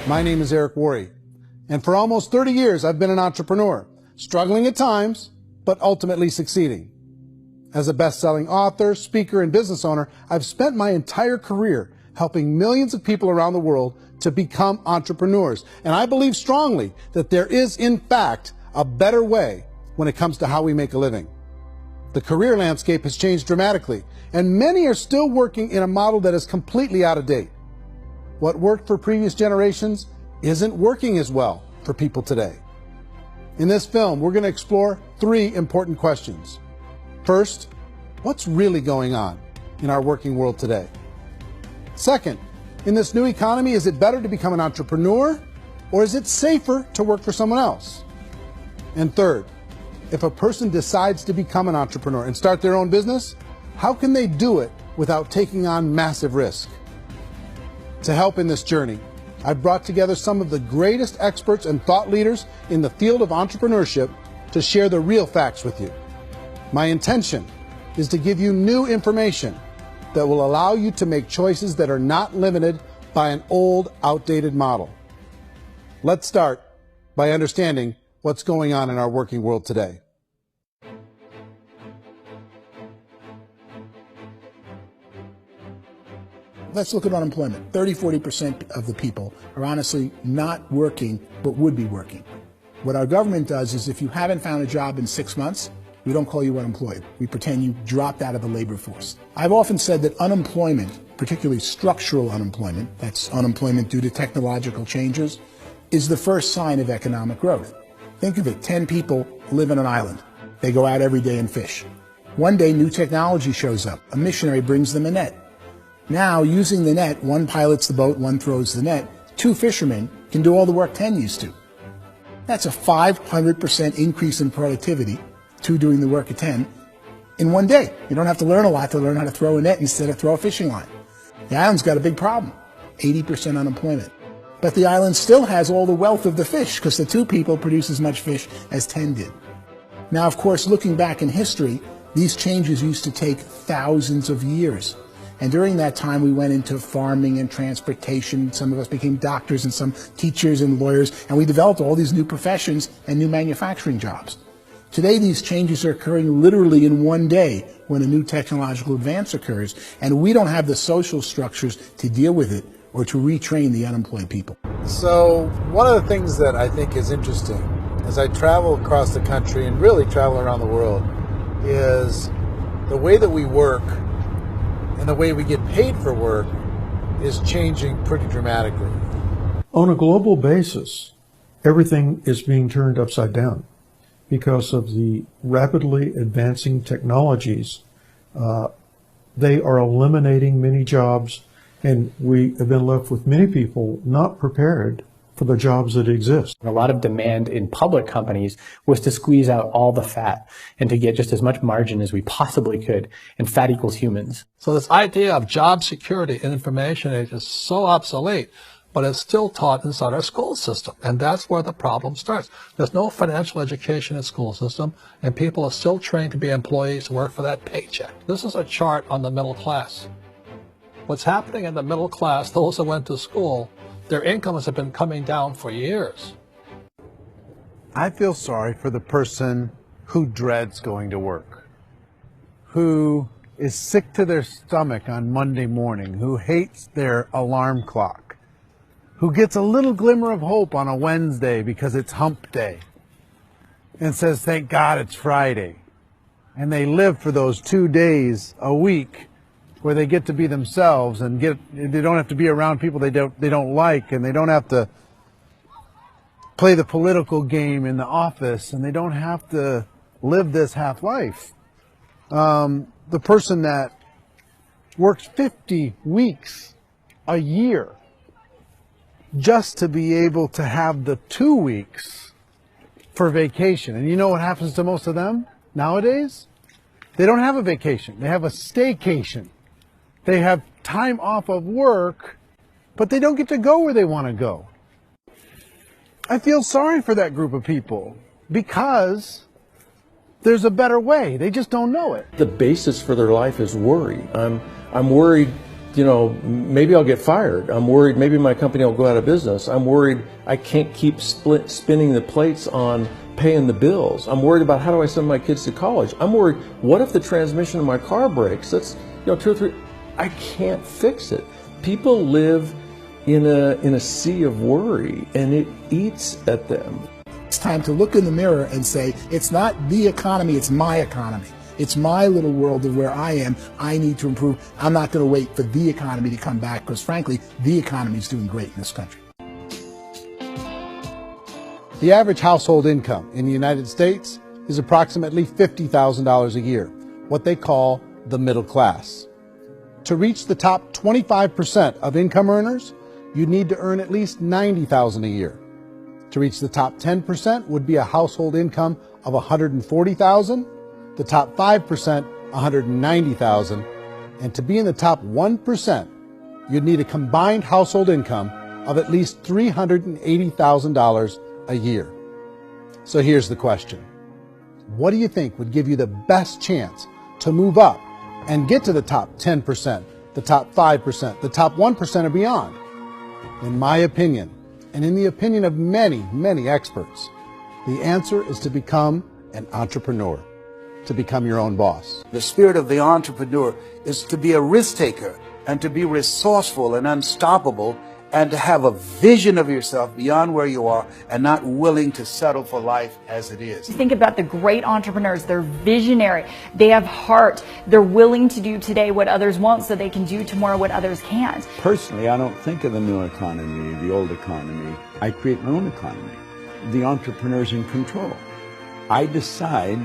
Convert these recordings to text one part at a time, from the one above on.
My name is Eric Worre, and for almost 30 years I've been an entrepreneur, struggling at times, but ultimately succeeding. As a best-selling author, speaker, and business owner, I've spent my entire career helping millions of people around the world to become entrepreneurs. And I believe strongly that there is, in fact, a better way when it comes to how we make a living. The career landscape has changed dramatically, and many are still working in a model that is completely out of date. What worked for previous generations isn't working as well for people today. In this film, we're going to explore 3 important questions. First, what's really going on in our working world today? Second, in this new economy, is it better to become an entrepreneur, or is it safer to work for someone else? And third, if a person decides to become an entrepreneur and start their own business, how can they do it without taking on massive risk? To help in this journey, I've brought together some of the greatest experts and thought leaders in the field of entrepreneurship to share the real facts with you. My intention is to give you new information that will allow you to make choices that are not limited by an old, outdated model. Let's start by understanding what's going on in our working world today. Let's look at unemployment. 30–40% of the people are honestly not working, but would be working. What our government does is if you haven't found a job in 6 months, we don't call you unemployed. We pretend you dropped out of the labor force. I've often said that unemployment, particularly structural unemployment, that's unemployment due to technological changes, is the first sign of economic growth. Think of it, 10 people live on an island. They go out every day and fish. One day, new technology shows up. A missionary brings them a net. Now, using the net, one pilots the boat, one throws the net. 2 fishermen can do all the work 10 used to. That's a 500% increase in productivity, 2 doing the work of 10, in one day. You don't have to learn a lot to learn how to throw a net instead of throw a fishing line. The island's got a big problem, 80% unemployment. But the island still has all the wealth of the fish because the 2 people produce as much fish as 10 did. Now, of course, looking back in history, these changes used to take thousands of years. And during that time, we went into farming and transportation. Some of us became doctors and some teachers and lawyers, and we developed all these new professions and new manufacturing jobs. Today, these changes are occurring literally in one day when a new technological advance occurs, and we don't have the social structures to deal with it or to retrain the unemployed people. So one of the things that I think is interesting as I travel across the country and really travel around the world is the way that we work and the way we get paid for work is changing pretty dramatically. On a global basis, everything is being turned upside down because of the rapidly advancing technologies. They are eliminating many jobs, and we have been left with many people not prepared for the jobs that exist. A lot of demand in public companies was to squeeze out all the fat and to get just as much margin as we possibly could, and fat equals humans. So this idea of job security in information age is so obsolete, but it's still taught inside our school system, and that's where the problem starts. There's no financial education in the school system, and people are still trained to be employees who work for that paycheck. This is a chart on the middle class. What's happening in the middle class, those who went to school, their incomes have been coming down for years. I feel sorry for the person who dreads going to work, who is sick to their stomach on Monday morning, who hates their alarm clock, who gets a little glimmer of hope on a Wednesday because it's hump day and says, thank God it's Friday. And they live for those 2 days a week where they get to be themselves and they don't have to be around people they don't like, and they don't have to play the political game in the office, and they don't have to live this half life. The person that works 50 weeks a year just to be able to have the 2 weeks for vacation. And you know what happens to most of them nowadays? They don't have a vacation. They have a staycation. They have time off of work, but they don't get to go where they want to go. I feel sorry for that group of people because there's a better way. They just don't know it. The basis for their life is worry. I'm worried you know, maybe I'll get fired. I'm worried maybe my company will go out of business. I'm worried I can't keep spinning the plates on paying the bills. I'm worried about how do I send my kids to college. I'm worried, what if the transmission in my car breaks? That's, you know, 2 or 3, I can't fix it. People live in a sea of worry, and it eats at them. It's time to look in the mirror and say, it's not the economy, it's my economy. It's my little world of where I am. I need to improve. I'm not going to wait for the economy to come back, because frankly, the economy is doing great in this country. The average household income in the United States is approximately $50,000 a year, what they call the middle class. To reach the top 25% of income earners, you'd need to earn at least $90,000 a year. To reach the top 10% would be a household income of $140,000, the top 5%, $190,000, and to be in the top 1%, you'd need a combined household income of at least $380,000 a year. So here's the question. What do you think would give you the best chance to move up and get to the top 10%, the top 5%, the top 1% or beyond? In my opinion, and in the opinion of many, many experts, the answer is to become an entrepreneur, to become your own boss. The spirit of the entrepreneur is to be a risk taker and to be resourceful and unstoppable, and to have a vision of yourself beyond where you are and not willing to settle for life as it is. Think about the great entrepreneurs. They're visionary. They have heart. They're willing to do today what others won't so they can do tomorrow what others can't. Personally, I don't think of the new economy, the old economy. I create my own economy. The entrepreneur's in control. I decide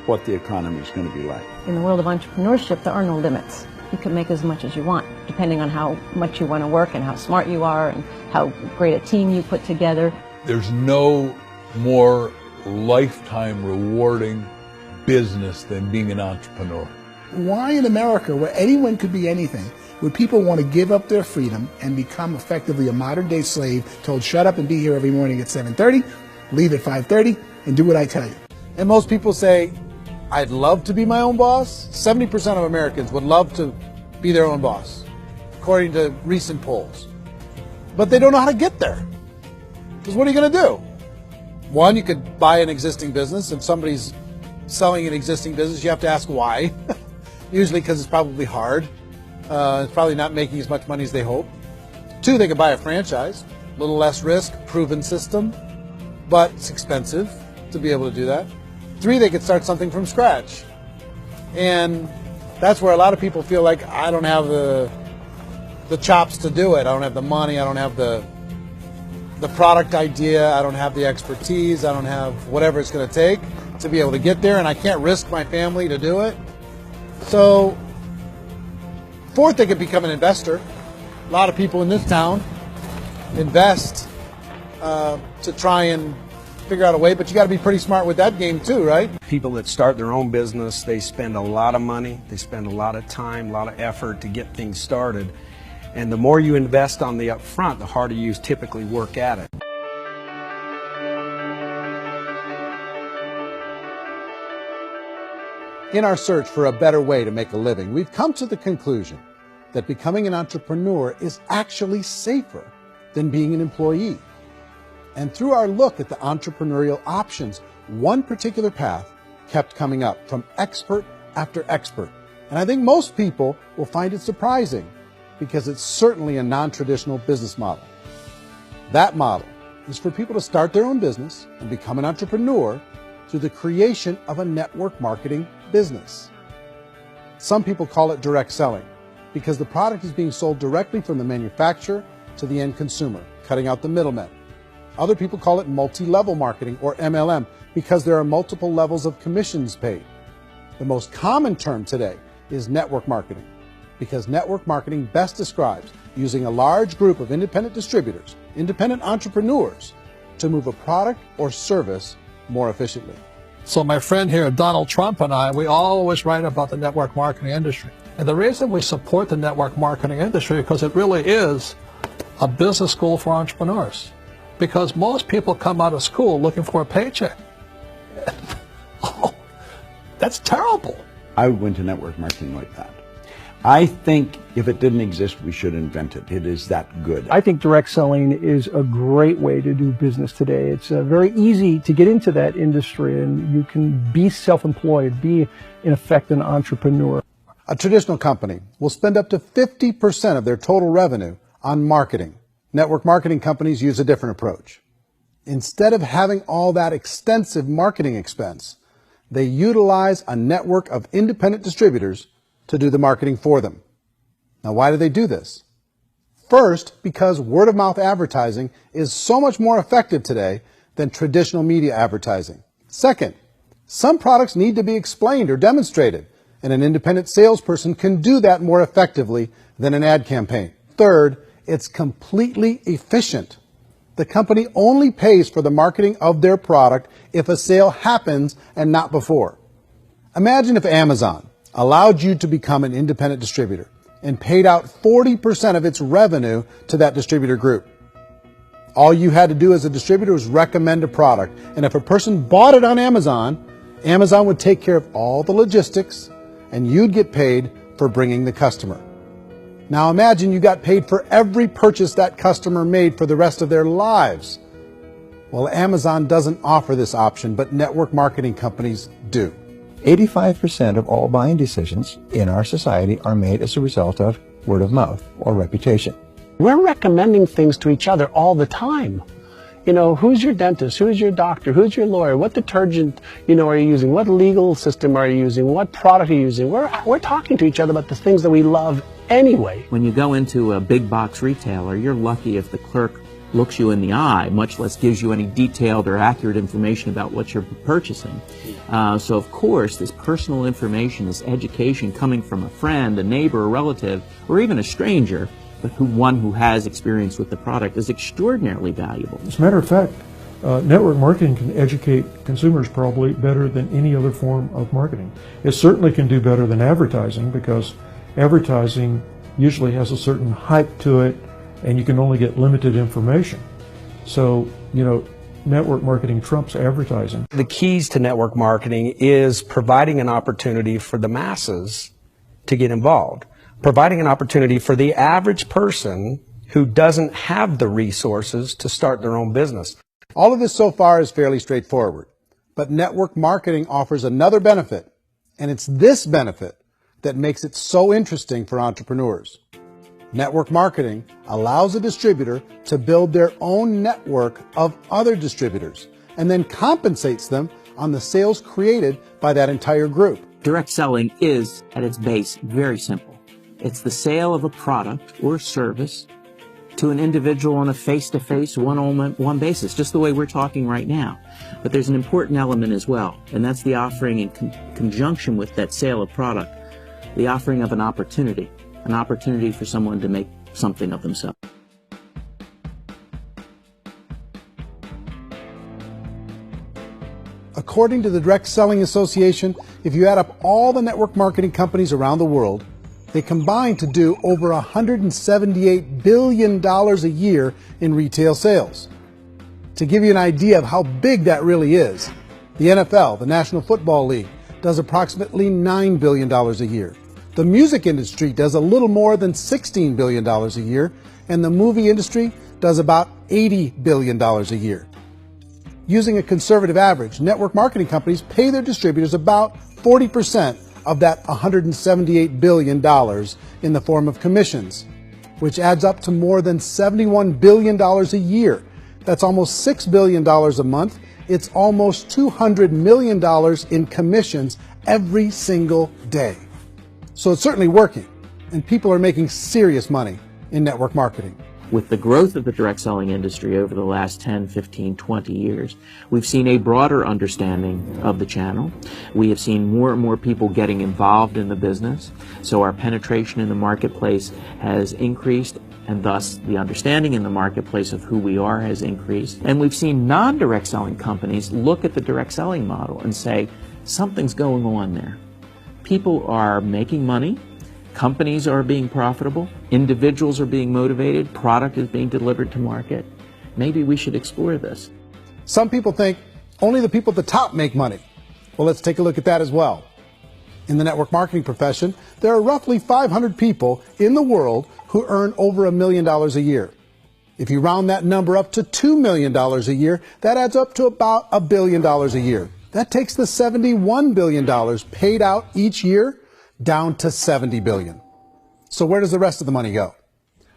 what the economy is going to be like. In the world of entrepreneurship, there are no limits. You can make as much as you want, depending on how much you want to work and how smart you are and how great a team you put together. There's no more lifetime rewarding business than being an entrepreneur. Why in America, where anyone could be anything, would people want to give up their freedom and become effectively a modern-day slave, told shut up and be here every morning at 7:30, leave at 5:30, and do what I tell you? And most people say, I'd love to be my own boss. 70% of Americans would love to be their own boss, according to recent polls. But they don't know how to get there. Because what are you going to do? One, you could buy an existing business. If somebody's selling an existing business, you have to ask why. Usually because it's probably hard. It's probably not making as much money as they hope. Two, they could buy a franchise. A little less risk, proven system, but it's expensive to be able to do that. Three, they could start something from scratch. And that's where a lot of people feel like, I don't have the chops to do it. I don't have the money. I don't have the product idea. I don't have the expertise. I don't have whatever it's going to take to be able to get there, and I can't risk my family to do it. So, fourth, they could become an investor. A lot of people in this town invest to try and figure out a way, but you got to be pretty smart with that game too, right? People that start their own business, they spend a lot of money, they spend a lot of time, a lot of effort to get things started. And the more you invest on the upfront, the harder you typically work at it. In our search for a better way to make a living, we've come to the conclusion that becoming an entrepreneur is actually safer than being an employee. And through our look at the entrepreneurial options, one particular path kept coming up from expert after expert. And I think most people will find it surprising because it's certainly a non-traditional business model. That model is for people to start their own business and become an entrepreneur through the creation of a network marketing business. Some people call it direct selling because the product is being sold directly from the manufacturer to the end consumer, cutting out the middlemen. Other people call it multi-level marketing, or MLM, because there are multiple levels of commissions paid. The most common term today is network marketing, because network marketing best describes using a large group of independent distributors, independent entrepreneurs, to move a product or service more efficiently. So my friend here, Donald Trump, and I, we always write about the network marketing industry. And the reason we support the network marketing industry is because it really is a business school for entrepreneurs. Because most people come out of school looking for a paycheck. Oh, that's terrible. I went to network marketing like that. I think if it didn't exist, we should invent it. It is that good. I think direct selling is a great way to do business today. It's very easy to get into that industry, and you can be self-employed, be, in effect, an entrepreneur. A traditional company will spend up to 50% of their total revenue on marketing. Network marketing companies use a different approach. Instead of having all that extensive marketing expense, they utilize a network of independent distributors to do the marketing for them. Now, why do they do this? First, because word-of-mouth advertising is so much more effective today than traditional media advertising. Second, some products need to be explained or demonstrated, and an independent salesperson can do that more effectively than an ad campaign. Third, it's completely efficient. The company only pays for the marketing of their product if a sale happens and not before. Imagine if Amazon allowed you to become an independent distributor and paid out 40% of its revenue to that distributor group. All you had to do as a distributor was recommend a product, and if a person bought it on Amazon, Amazon would take care of all the logistics, and you'd get paid for bringing the customer. Now imagine you got paid for every purchase that customer made for the rest of their lives. Well, Amazon doesn't offer this option, but network marketing companies do. 85% of all buying decisions in our society are made as a result of word of mouth or reputation. We're recommending things to each other all the time. You know, who's your dentist? Who's your doctor? Who's your lawyer? What detergent, are you using? What legal system are you using? What product are you using? We're talking to each other about the things that we love anyway. When you go into a big box retailer, you're lucky if the clerk looks you in the eye, much less gives you any detailed or accurate information about what you're purchasing. So of course, this personal information, this education coming from a friend, a neighbor, a relative, or even a stranger, but one who has experience with the product is extraordinarily valuable. As a matter of fact, network marketing can educate consumers probably better than any other form of marketing. It certainly can do better than advertising, because advertising usually has a certain hype to it, and you can only get limited information. So, network marketing trumps advertising. The keys to network marketing is providing an opportunity for the masses to get involved, providing an opportunity for the average person who doesn't have the resources to start their own business. All of this so far is fairly straightforward, but network marketing offers another benefit, and it's this benefit that makes it so interesting for entrepreneurs. Network marketing allows a distributor to build their own network of other distributors and then compensates them on the sales created by that entire group. Direct selling is, at its base, very simple. It's the sale of a product or service to an individual on a face-to-face, one-on-one basis, just the way we're talking right now. But there's an important element as well, and that's the offering in conjunction with that sale of product, the offering of an opportunity for someone to make something of themselves. According to the Direct Selling Association, if you add up all the network marketing companies around the world, they combine to do over $178 billion a year in retail sales. To give you an idea of how big that really is, the NFL, the National Football League, does approximately $9 billion a year. The music industry does a little more than $16 billion a year, and the movie industry does about $80 billion a year. Using a conservative average, network marketing companies pay their distributors about 40% of that $178 billion in the form of commissions, which adds up to more than $71 billion a year. That's almost $6 billion a month. It's almost $200 million in commissions every single day. So it's certainly working, and people are making serious money in network marketing. With the growth of the direct selling industry over the last 10, 15, 20 years, we've seen a broader understanding of the channel. We have seen more and more people getting involved in the business, so our penetration in the marketplace has increased, and thus the understanding in the marketplace of who we are has increased. And we've seen non-direct selling companies look at the direct selling model and say, something's going on there. People are making money, companies are being profitable, individuals are being motivated, product is being delivered to market. Maybe we should explore this. Some people think only the people at the top make money. Well, let's take a look at that as well. In the network marketing profession, there are roughly 500 people in the world who earn over $1 million a year. If you round that number up to $2 million a year, that adds up to about $1 billion a year. That takes the $71 billion paid out each year down to $70 billion. So where does the rest of the money go?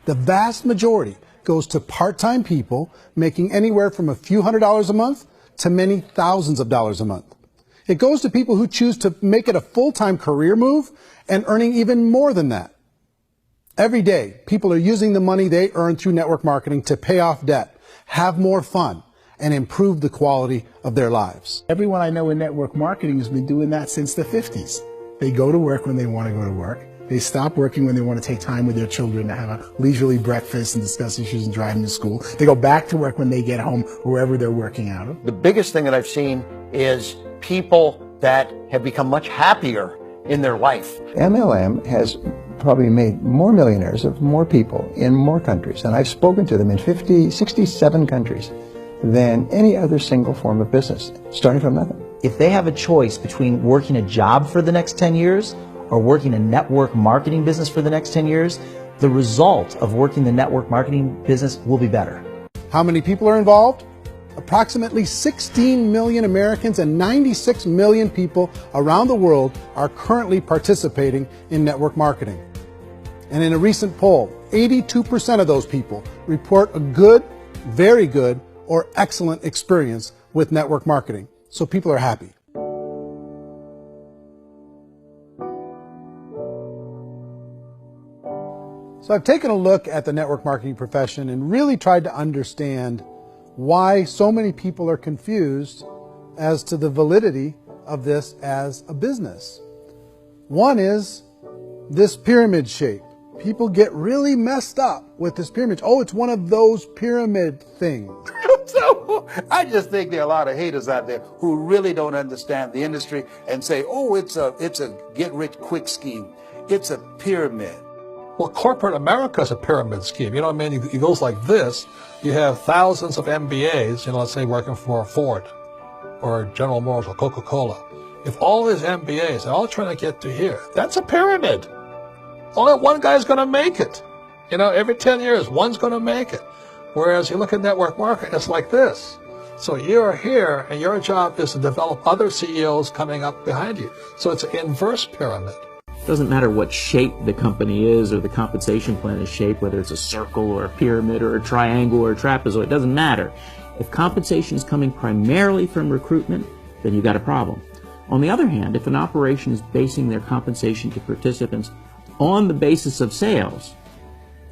The vast majority goes to part-time people making anywhere from a few $100s a month to many thousands of dollars a month. It goes to people who choose to make it a full-time career move and earning even more than that. Every day, people are using the money they earn through network marketing to pay off debt, have more fun, and improve the quality of their lives. Everyone I know in network marketing has been doing that since the 50s. They go to work when they want to go to work. They stop working when they want to take time with their children to have a leisurely breakfast and discuss issues and drive them to school. They go back to work when they get home, wherever they're working out of. The biggest thing that I've seen is people that have become much happier in their life. MLM has probably made more millionaires of more people in more countries, and I've spoken to them in 67 countries, than any other single form of business, starting from nothing. If they have a choice between working a job for the next 10 years or working a network marketing business for the next 10 years, the result of working the network marketing business will be better. How many people are involved? Approximately 16 million Americans and 96 million people around the world are currently participating in network marketing. And in a recent poll, 82% of those people report a good, very good, or excellent experience with network marketing. So people are happy. So I've taken a look at the network marketing profession and really tried to understand why so many people are confused as to the validity of this as a business. One is this pyramid shape. People get really messed up with this pyramid. Oh, it's one of those pyramid things. So I just think there are a lot of haters out there who really don't understand the industry and say, oh, it's a get-rich-quick scheme. It's a pyramid. Well, corporate America is a pyramid scheme. You know what I mean? It goes like this. You have thousands of MBAs, let's say working for Ford or General Motors or Coca-Cola. If all these MBAs are all trying to get to here, that's a pyramid. Only one guy's going to make it. Every 10 years, one's going to make it. Whereas you look at network marketing, it's like this. So you're here, and your job is to develop other CEOs coming up behind you. So it's an inverse pyramid. It doesn't matter what shape the company is or the compensation plan is shaped, whether it's a circle or a pyramid or a triangle or a trapezoid, it doesn't matter. If compensation is coming primarily from recruitment, then you've got a problem. On the other hand, if an operation is basing their compensation to participants on the basis of sales,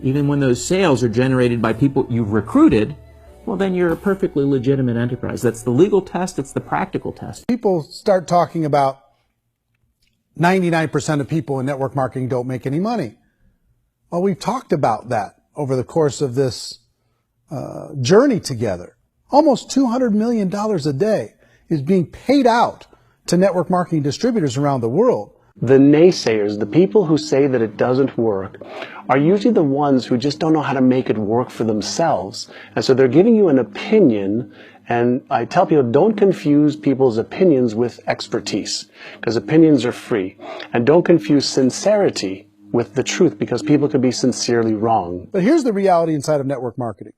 even when those sales are generated by people you've recruited, well, then you're a perfectly legitimate enterprise. That's the legal test. It's the practical test. People start talking about 99% of people in network marketing don't make any money. Well, we've talked about that over the course of this journey together. Almost $200 million a day is being paid out to network marketing distributors around the world. The naysayers, the people who say that it doesn't work, are usually the ones who just don't know how to make it work for themselves. And so they're giving you an opinion, and I tell people, don't confuse people's opinions with expertise, because opinions are free. And don't confuse sincerity with the truth, because people could be sincerely wrong. But here's the reality inside of network marketing.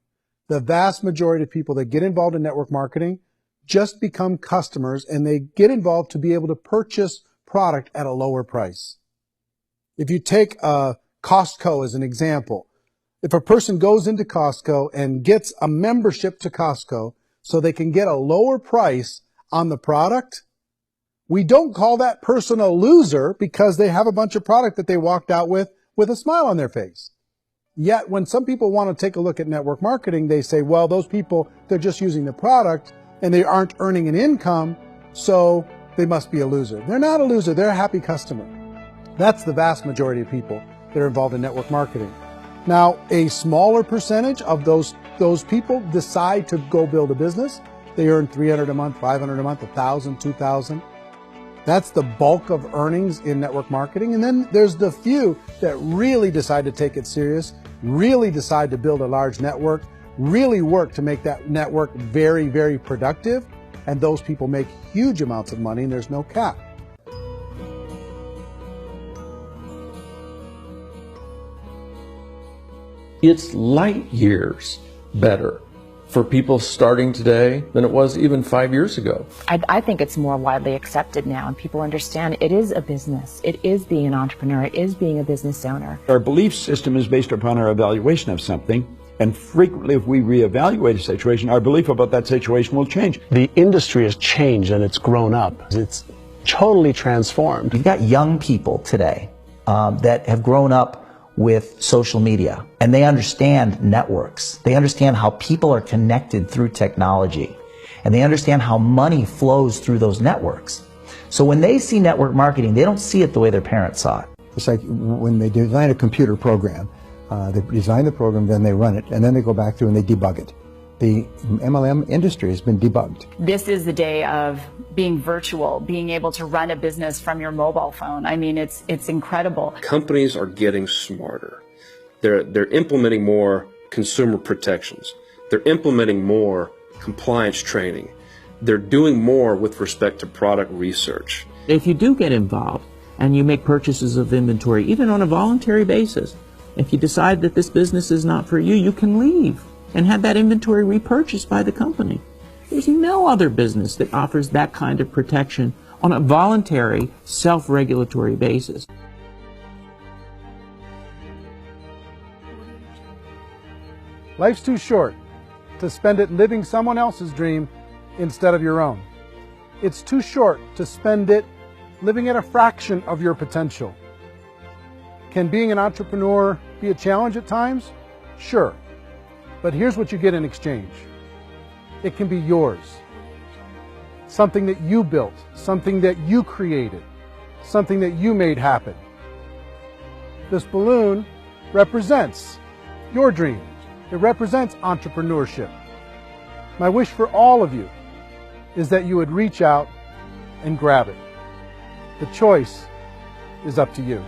The vast majority of people that get involved in network marketing just become customers, and they get involved to be able to purchase product at a lower price. If you take Costco as an example, if a person goes into Costco and gets a membership to Costco so they can get a lower price on the product, we don't call that person a loser because they have a bunch of product that they walked out with a smile on their face. Yet when some people want to take a look at network marketing, they say, well, those people, they're just using the product and they aren't earning an income, so they must be a loser. They're not a loser, they're a happy customer. That's the vast majority of people that are involved in network marketing. Now, a smaller percentage of those people decide to go build a business. They earn $300 a month, $500 a month, $1,000, $2,000. That's the bulk of earnings in network marketing. And then there's the few that really decide to take it serious, really decide to build a large network, really work to make that network very, very productive. And those people make huge amounts of money, and there's no cap. It's light years better for people starting today than it was even 5 years ago. I think it's more widely accepted now, and people understand it is a business. It is being an entrepreneur. It is being a business owner. Our belief system is based upon our evaluation of something, and frequently if we reevaluate a situation, our belief about that situation will change. The industry has changed and it's grown up. It's totally transformed. You've got young people today that have grown up with social media, and they understand networks. They understand how people are connected through technology, and they understand how money flows through those networks. So when they see network marketing, they don't see it the way their parents saw it. It's like when they design a computer program, they design the program, then they run it, and then they go back through and they debug it. The MLM industry has been debugged. This is the day of being virtual, being able to run a business from your mobile phone. I mean, it's incredible. Companies are getting smarter. They're implementing more consumer protections. They're implementing more compliance training. They're doing more with respect to product research. If you do get involved and you make purchases of inventory, even on a voluntary basis, if you decide that this business is not for you, you can leave and have that inventory repurchased by the company. There's no other business that offers that kind of protection on a voluntary, self-regulatory basis. Life's too short to spend it living someone else's dream instead of your own. It's too short to spend it living at a fraction of your potential. Can being an entrepreneur be a challenge at times? Sure. But here's what you get in exchange. It can be yours. Something that you built, something that you created, something that you made happen. This balloon represents your dream. It represents entrepreneurship. My wish for all of you is that you would reach out and grab it. The choice is up to you.